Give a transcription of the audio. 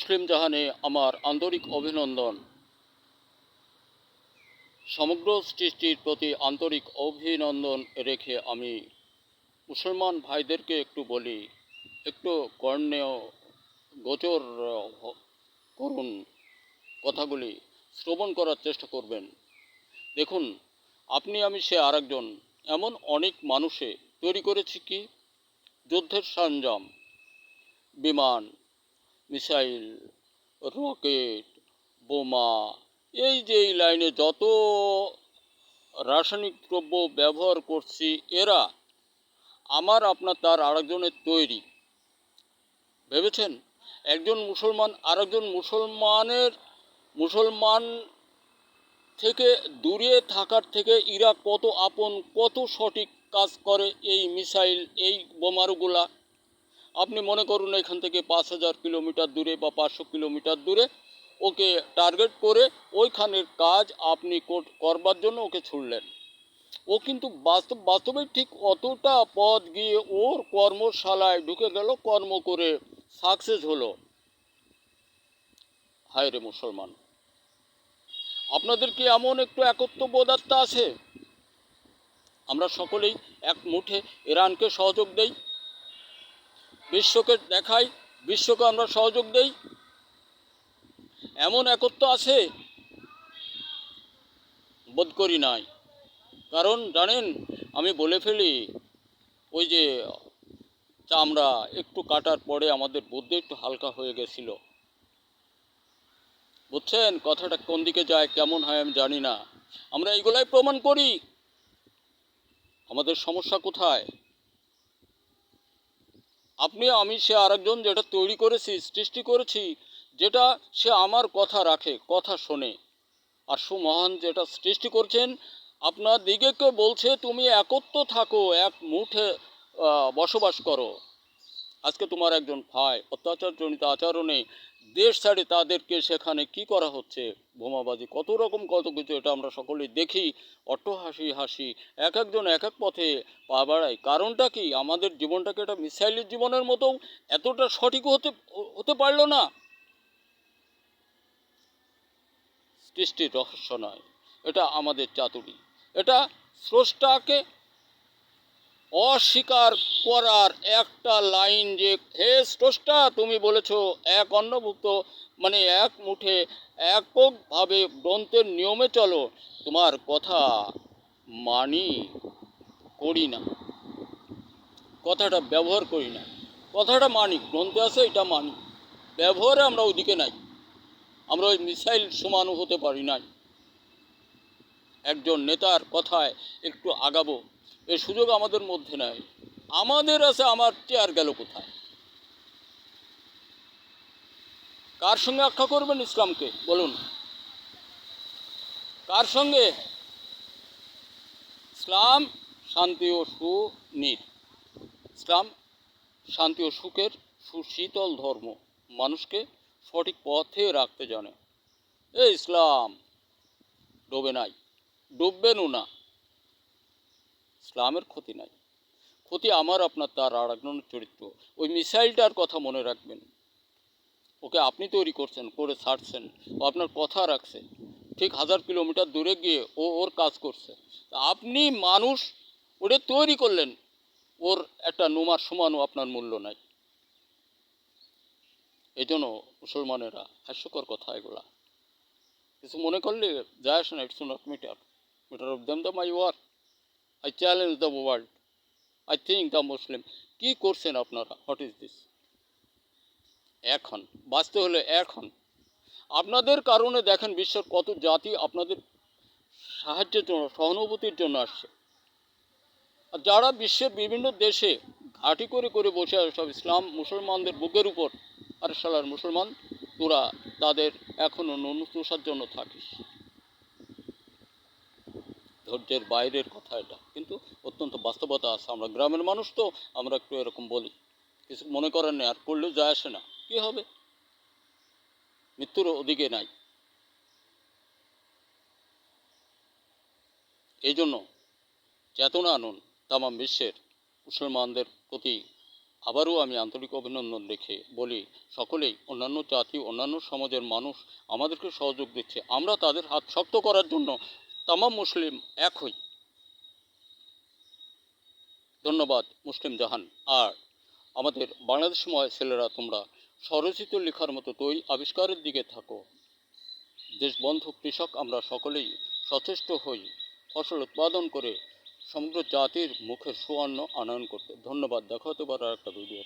মুসলিম জাহানে আমার আন্তরিক অভিনন্দন। সমগ্র সৃষ্টির প্রতি আন্তরিক অভিনন্দন রেখে আমি মুসলমান ভাইদেরকে একটু বলি, একটু কর্ণেয় গোচর করুন, কথাগুলি শ্রবণ করার চেষ্টা করবেন। দেখুন, আপনি আমি সে আরেকজন, এমন অনেক মানুষে তৈরি করেছি কি যুদ্ধের সরঞ্জাম, বিমান, মিসাইল, রকেট, বোমা, এই যে এই লাইনে যত রাসায়নিক দ্রব্য ব্যবহার করছি, এরা আমার আপনার তার আরেকজনের তৈরি। ভেবেছেন একজন মুসলমান আরেকজন মুসলমান থেকে দূরে থাকার থেকে ইরা কত আপন, কত সঠিক কাজ করে এই মিসাইল, এই বোমারুগুলা। আপনি মনে করুন এখান থেকে ৫,০০০ কিলোমিটার দূরে বা ৫০০ কিলোমিটার দূরে ওকে টার্গেট করে ওইখানের কাজ আপনি করবার জন্য ওকে ছুড়লেন। ও কিন্তু বাস্তবে ঠিক অতটা পথ গিয়ে ওর কর্মশালায় ঢুকে গেল, কর্ম করে সাকসেস হলো। হায় রে মুসলমান, আপনাদের কি এমন একটু একত্ববোধাত্মা আছে? আমরা সকলেই এক মুঠে ইরানকে সহযোগ দেই, বিশ্বকে দেখাই, বিশ্বকে আমরা সহযোগ দেই, এমন একত্ব আছে? বোধ করি নাই। কারণ জানেন, আমি বলে ফেলি, ওই যে চামড়া একটু কাটার পরে আমাদের বুদ্ধি একটু হালকা হয়ে গেছিল। বুঝছেন কথাটা কোন দিকে যায়, কেমন হয় আমি জানি না। আমরা এইগুলাই প্রমাণ করি আমাদের সমস্যা কোথায়। আপনি আমি সে আরেকজন, যেটা তৈরি করেছি, সৃষ্টি করেছি, যেটা সে আমার কথা রাখে, কথা শোনে। আর সুমহান যেটা সৃষ্টি করছেন আপনার দিগকে বলছে, তুমি একত্র থাকো, এক মুঠে বসবাস করো। আজকে তোমার একজন ভাই অত্যাচারজনিত আচরণে দেশ ছাড়ে, তাদেরকে সেখানে কি করা হচ্ছে, বোমাবাজি, কত রকম কত কিছু, এটা আমরা সকলেই দেখি। হাসি হাসি এক একজন এক এক পথে পা বাড়ায়। কারণটা কি? আমাদের জীবনটাকে এটা মিসাইলের জীবনের মতো এতটা সঠিক হতে পারলো না। সৃষ্টির রহস্য নয়, এটা আমাদের চাতুরী। এটা স্রষ্টাকে অস্বীকার করার একটা লাইন, যে হে স্রষ্টা, তুমি বলেছ এক অন্নভুক্ত, মানে এক মুঠে এককভাবে গ্রন্থের নিয়মে চলো, তোমার কথা মানি, করি না, কথাটা ব্যবহার করি না। কথাটা মানি, গ্রন্থে আছে এটা মানি, ব্যবহারে আমরা ওইদিকে নাই, আমরা ওই মিসাইল সমানও হতে পারি নাই। একজন নেতার কথায় একটু আগাবো, এর সুযোগ আমাদের মধ্যে নাই। আমাদের আছে, আমার চেয়ার গেল কোথায়? কার সঙ্গে আখ্যা করবেন ইসলামকে বলুন? কার সঙ্গে? ইসলাম শান্তি ও সুনীর, ইসলাম শান্তি ও সুখের সুশীতল ধর্ম, মানুষকে সঠিক পথে রাখতে জানে। এই ইসলাম ডোবে নাই, ডুববেনও না। ইসলামের ক্ষতি নাই, ক্ষতি আমার আপনার তার আর একজনের চরিত্র। ওই মিসাইলটার কথা মনে রাখবেন, ওকে আপনি তৈরি করছেন, করে ছাড়ছেন, ও আপনার কথা রাখছে, ঠিক 1000 কিলোমিটার দূরে গিয়ে ও ওর কাজ করছে। আপনি মানুষ ওটা তৈরি করলেন, ওর একটা নুমার সমানও আপনার মূল্য নাই। এই জন্য মুসলমানেরা, হাস্যকর কথা এগুলা, কিছু মনে করলে যায় আসে না। It's not matter of them the my work, I challenge the world, I think the Muslim. কী করছেন আপনারা? What is this? এখন বাঁচতে হলে এখন আপনাদের কারণে দেখেন বিশ্বের কত জাতি আপনাদের সাহায্যের জন্য, সহানুভূতির জন্য আসছে। আর যারা বিশ্বের বিভিন্ন দেশে ঘাঁটি করে করে বসে আছে সব ইসলাম মুসলমানদের বুকের উপর, আর সালার মুসলমান তোরা তাদের এখনও নুসরার জন্য থাকিস। ধৈর্যের বাইরের কথা এটা, কিন্তু অত্যন্ত বাস্তবতা আছে। আমরা গ্রামের মানুষ তো, আমরা একটু এরকম বলি, কিছু মনে করেন না, আর করলেও যায় আসে না। কী হবে? মৃত্যুর ওদিকে নাই। এই জন্য চেতনা আনুন তামাম বিশ্বের মুসলমানদের প্রতি, আবারও আমি আন্তরিক অভিনন্দন রেখে বলি, সকলেই অন্যান্য জাতি অন্যান্য সমাজের মানুষ আমাদেরকে সহযোগ দিচ্ছে, আমরা তাদের হাত শক্ত করার জন্য তামাম মুসলিম এক হই। ধন্যবাদ মুসলিম জাহান। আর আমাদের বাংলাদেশময় ছেলেরা, তোমরা স্বরচিত লেখার মতো আবিষ্কারের দিকে থাকো। দেশবন্ধু কৃষক আমরা সকলেই সচেষ্ট হই ফসল উৎপাদন করে সমগ্র জাতির মুখে সুঅন্ন আনয়ন করতে। ধন্যবাদ। দেখা হতে পারে আর একটা ভিডিও।